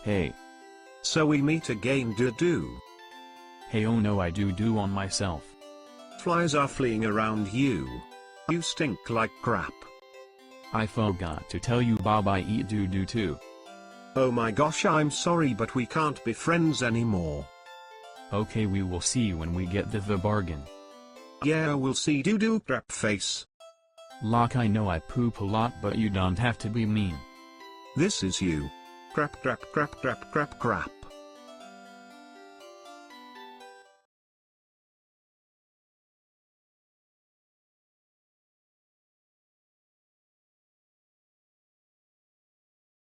Hey. So we meet again, do. Hey, oh no, I do on myself. Flies are fleeing around you. You stink like crap. I forgot to tell you, Bob, I eat do too. Oh my gosh, I'm sorry, but we can't be friends anymore. Okay, we will see when we get the bargain. Yeah, we'll see, do crap face. Lock, I know I poop a lot, but you don't have to be mean. This is you. Crap.